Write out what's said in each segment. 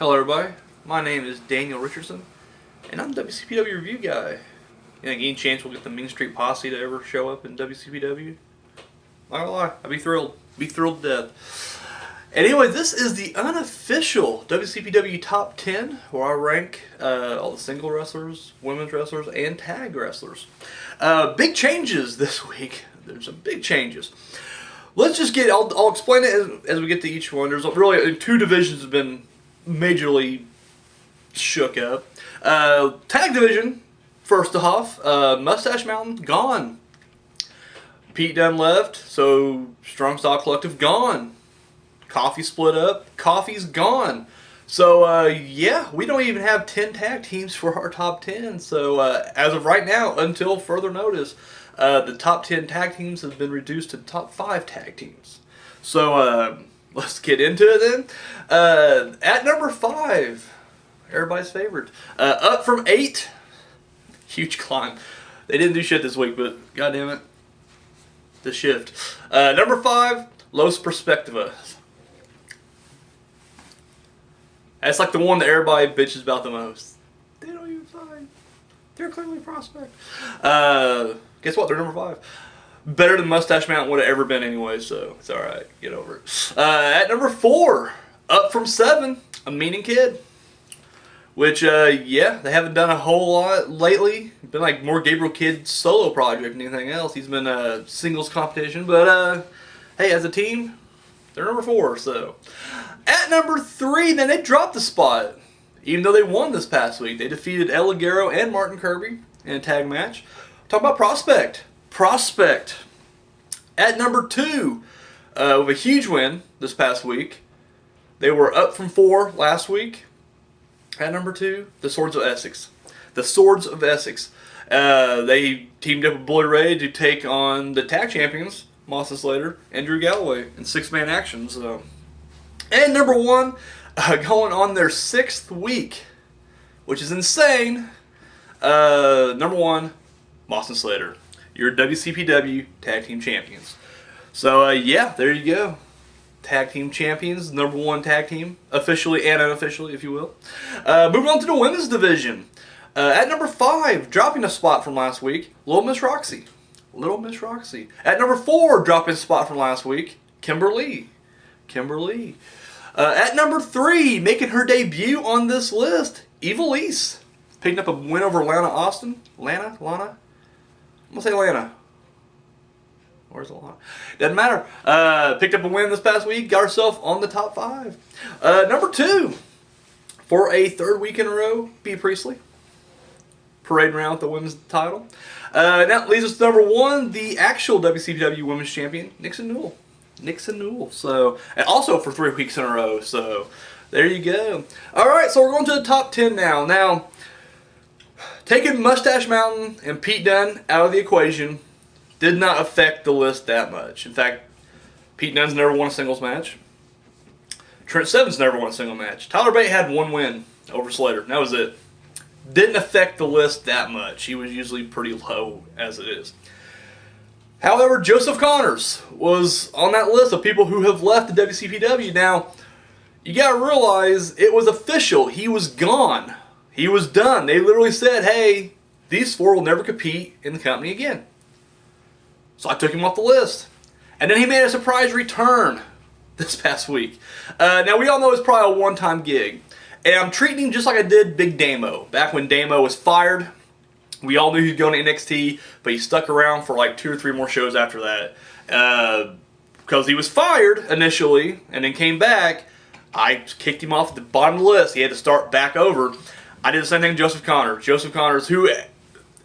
Hello everybody, my name is Daniel Richardson, and I'm the WCPW review guy. And any chance we'll get the Main Street Posse to ever show up in WCPW? Not gonna lie, I'd be thrilled. Be thrilled to death. Anyway, this is the unofficial WCPW Top 10, where I rank all the single wrestlers, women's wrestlers, and tag wrestlers. Big changes this week. There's some big changes. Let's just get, I'll explain it as we get to each one. There's really two divisions have been majorly shook up. Tag division, first off, Mustache Mountain, gone. Pete Dunne left, so Strong Style Collective, gone. Coffee split up, Coffee's gone. So, yeah, we don't even have 10 tag teams for our top 10. So, as of right now, until further notice, the top 10 tag teams have been reduced to top 5 tag teams. So, let's get into it then. At number 5, everybody's favorite. Up from 8, huge climb. They didn't do shit this week, but goddamn it, the shift. Number 5, Los Perspectivas. That's like the one that everybody bitches about the most. They don't even find. They're clearly a prospect. Guess what? They're number 5. Better than Mustache Mountain would have ever been anyway, so it's alright. Get over it. At number 4, up from 7, A Meaning Kid. Which, yeah, they haven't done a whole lot lately. Been like more Gabriel Kidd solo project than anything else. He's been a singles competition, but, hey, as a team, they're number 4, so. At number 3, then they dropped the spot. Even though they won this past week. They defeated El Ligero and Martin Kirby in a tag match. Talk about Prospect. Prospect. At number 2, with a huge win this past week. They were up from 4 last week. At number 2, the Swords of Essex. The Swords of Essex. They teamed up with Bully Ray to take on the tag champions, Moss and Slater, and Drew Galloway in 6-man action. So. And number 1, going on their 6th week, which is insane. Number 1, Moss and Slater, your WCPW Tag Team Champions. So, yeah, there you go. Tag Team Champions, number 1 tag team, officially and unofficially, if you will. Moving on to the women's division. At number 5, dropping a spot from last week, Little Miss Roxy. Little Miss Roxy. At number 4, dropping a spot from last week, Kimberly. Kimberly. At number 3, making her debut on this list, Evilise. Picking up a win over Lana Austin. Lana? I'm going to say Lana. Where's Lana? Doesn't matter. Picked up a win this past week. Got herself on the top 5. Number 2, for a 3rd week in a row, Bea Priestley. Parading around with the women's title. That leads us to number 1, the actual WCPW Women's Champion, Nixon Newell. Nixon Newell. So, and also for 3 weeks in a row. So, there you go. Alright, so we're going to the top 10 now. Now, taking Mustache Mountain and Pete Dunne out of the equation did not affect the list that much. In fact, Pete Dunne's never won a singles match. Trent Seven's never won a single match. Tyler Bate had 1 win over Slater. That was it. Didn't affect the list that much. He was usually pretty low as it is. However, Joseph Connors was on that list of people who have left the WCPW. Now, you got to realize it was official. He was gone. He was done. They literally said, hey, these 4 will never compete in the company again. So I took him off the list. And then he made a surprise return this past week. Now, we all know it's probably a one-time gig. And I'm treating him just like I did Big Damo. Back when Damo was fired, we all knew he was going to NXT, but he stuck around for like 2 or 3 more shows after that. Because he was fired initially and then came back, I kicked him off at the bottom of the list. He had to start back over. I did the same thing to Joseph Connors. Joseph Connors, who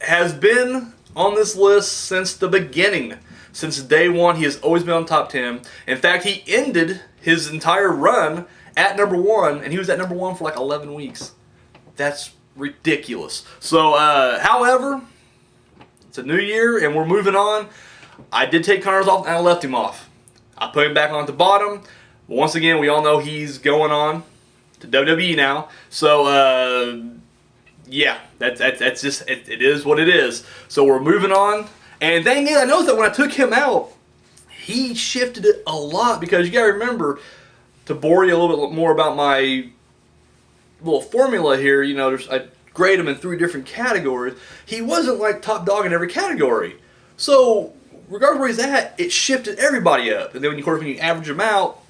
has been on this list since the beginning. Since day 1, he has always been on top 10. In fact, he ended his entire run at number 1, and he was at number 1 for like 11 weeks. That's ridiculous. So, however, it's a new year and we're moving on. I did take Connors off and I left him off. I put him back on at the bottom. But once again, we all know he's going on to WWE now. So, yeah, that's just, it is what it is. So we're moving on. And thing is, I noticed that when I took him out, he shifted it a lot because you got to remember, to bore you a little bit more about my little formula here. You know, I grade him in 3 different categories. He wasn't like top dog in every category. So regardless where he's at, it shifted everybody up. And then when you average them out,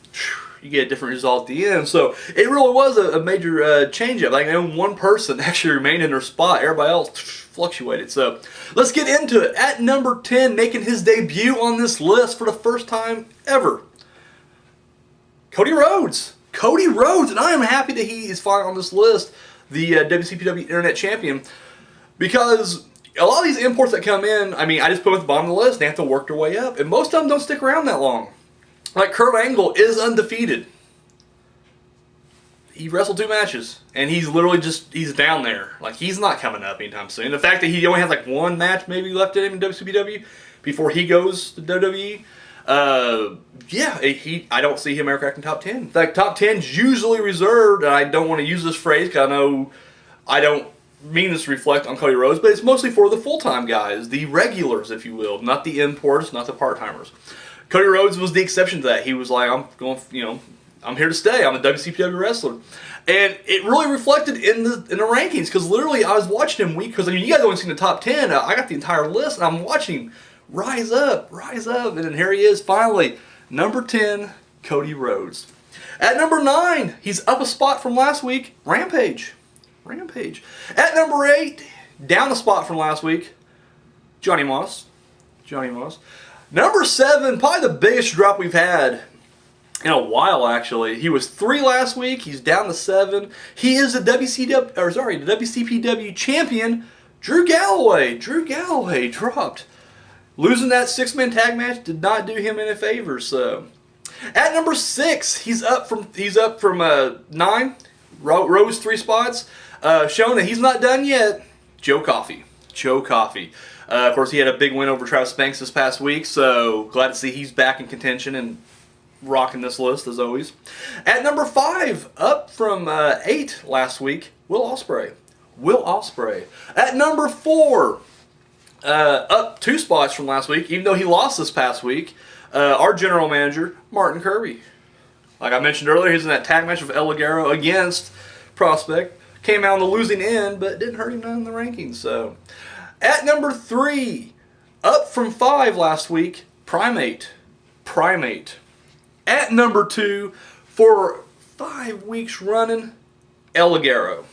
you get a different result at the end. So it really was a major change up. Like, one person actually remained in their spot. Everybody else fluctuated. So let's get into it. At number 10, making his debut on this list for the first time ever, Cody Rhodes. Cody Rhodes, and I am happy that he is finally on this list, the WCPW Internet Champion, because a lot of these imports that come in, I mean, I just put them at the bottom of the list, and they have to work their way up, and most of them don't stick around that long. Like Kurt Angle is undefeated. He wrestled 2 matches, and he's literally he's down there. Like, he's not coming up anytime soon. The fact that he only has like 1 match maybe left in him in WCPW before he goes to WWE, yeah, I don't see him ever cracking top 10. In fact, top 10's usually reserved, and I don't want to use this phrase because I know I don't mean this to reflect on Cody Rhodes, but it's mostly for the full-time guys, the regulars, if you will, not the imports, not the part-timers. Cody Rhodes was the exception to that. He was like, I'm here to stay. I'm a WCPW wrestler. And it really reflected in the rankings, because literally I was watching him because I mean, you guys only seen the top 10. I got the entire list, and I'm watching him rise up, and then here he is finally, number 10, Cody Rhodes. At number 9, he's up a spot from last week, Rampage. At number 8, down a spot from last week, Johnny Moss. Number 7, probably the biggest drop we've had in a while, actually. He was 3 last week. He's down to 7. He is the WCPW champion, Drew Galloway. Drew Galloway dropped. Losing that 6-man tag match did not do him any favors. So, at number 6, he's up from 9. Rose 3 spots, showing that he's not done yet. Joe Coffey. Of course, he had a big win over Travis Banks this past week, so glad to see he's back in contention and rocking this list as always. At number 5, up from 8 last week, Will Ospreay. At number 4, up 2 spots from last week, even though he lost this past week, our general manager, Martin Kirby. Like I mentioned earlier, he's in that tag match with El Ligero against Prospect. Came out on the losing end, but didn't hurt him none in the rankings. So, at number 3, up from 5 last week, Primate. At number 2, for 5 weeks running, El Ligero.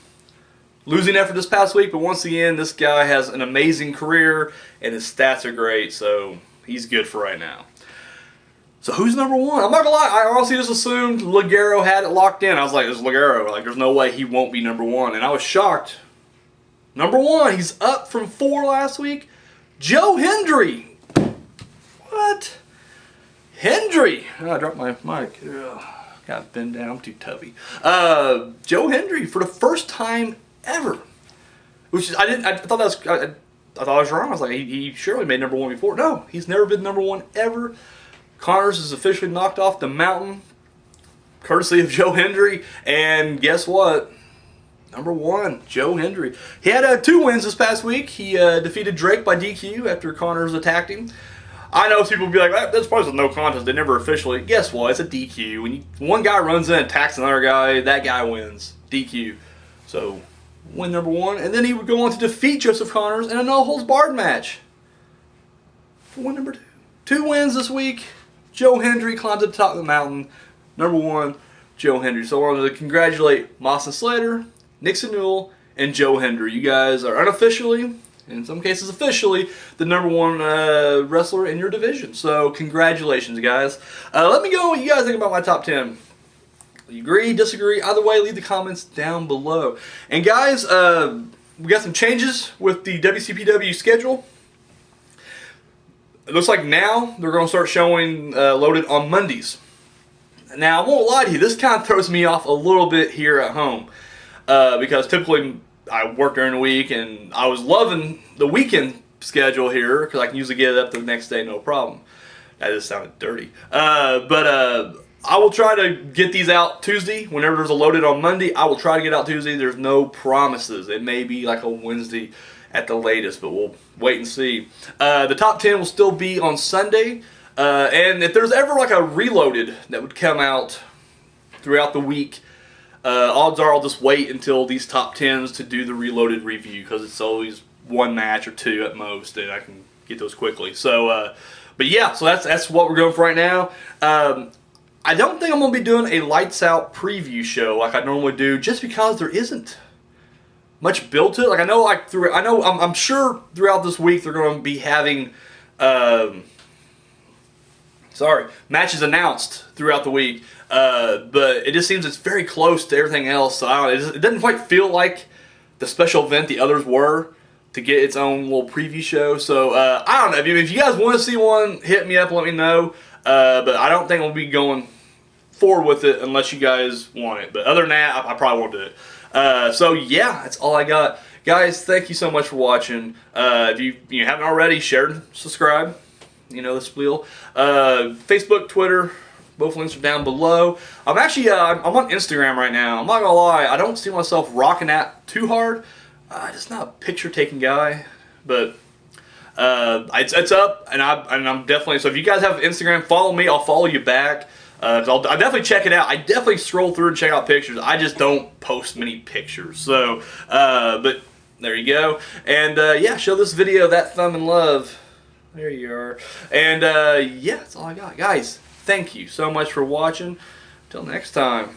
Losing effort this past week, but once again, this guy has an amazing career, and his stats are great, so he's good for right now. So who's number 1? I'm not gonna lie, I honestly just assumed Ligero had it locked in. I was like, it's Ligero. Like, there's no way he won't be number 1, and I was shocked. Number 1, he's up from 4 last week, Joe Hendry. What? Hendry. Oh, I dropped my mic. Ugh, got bent down. I'm too tubby. Joe Hendry for the first time ever, which is, I thought I was wrong. I was like, he surely made number 1 before. No, he's never been number 1 ever. Connors is officially knocked off the mountain, courtesy of Joe Hendry. And guess what? Number 1, Joe Hendry. He had 2 wins this past week. He defeated Drake by DQ after Connors attacked him. I know people will be like, that's probably no contest. They never officially. Guess what? It's a DQ. When one guy runs in and attacks another guy, that guy wins. DQ. So, win number 1. And then he would go on to defeat Joseph Connors in a no-holds-barred match for win number 2. 2 wins this week. Joe Hendry climbs to the top of the mountain. Number 1, Joe Hendry. So I wanted to congratulate Moss and Slater, Nixon Newell, and Joe Hendry. You guys are unofficially, in some cases officially, the number 1 wrestler in your division. So congratulations, guys. Let me know what you guys think about my top 10. You agree, disagree? Either way, leave the comments down below. And guys, we got some changes with the WCPW schedule. It looks like now they're going to start showing loaded on Mondays. Now, I won't lie to you, this kind of throws me off a little bit here at home. Because typically I work during the week, and I was loving the weekend schedule here because I can usually get it up the next day, no problem. That just sounded dirty. But I will try to get these out Tuesday. Whenever there's a loaded on Monday, I will try to get out Tuesday. There's no promises. It may be like a Wednesday at the latest, but we'll wait and see. The top 10 will still be on Sunday. And if there's ever like a reloaded that would come out throughout the week, odds are I'll just wait until these top 10s to do the reloaded review, because it's always one match or two at most, and I can get those quickly. So, but yeah, so that's what we're going for right now. I don't think I'm going to be doing a lights out preview show like I normally do, just because there isn't much build to it. Like I'm sure throughout this week they're going to be having matches announced throughout the week, but it just seems it's very close to everything else. So it doesn't quite feel like the special event the others were to get its own little preview show. So I don't know. If you guys want to see one, hit me up and let me know. But I don't think we'll be going forward with it unless you guys want it. But other than that, I probably won't do it. So yeah, that's all I got. Guys, thank you so much for watching. If you haven't already, share and subscribe. You know the spiel. Facebook, Twitter, both links are down below. I'm actually I'm on Instagram right now. I'm not gonna lie, I don't see myself rocking that too hard. Just not a picture taking guy, but it's up, and I'm definitely. So if you guys have Instagram, follow me. I'll follow you back. I'll definitely check it out. I definitely scroll through and check out pictures. I just don't post many pictures. So, but there you go. And yeah, show this video that thumb and love. There you are. And yeah, that's all I got, guys. Thank you so much for watching. Till next time.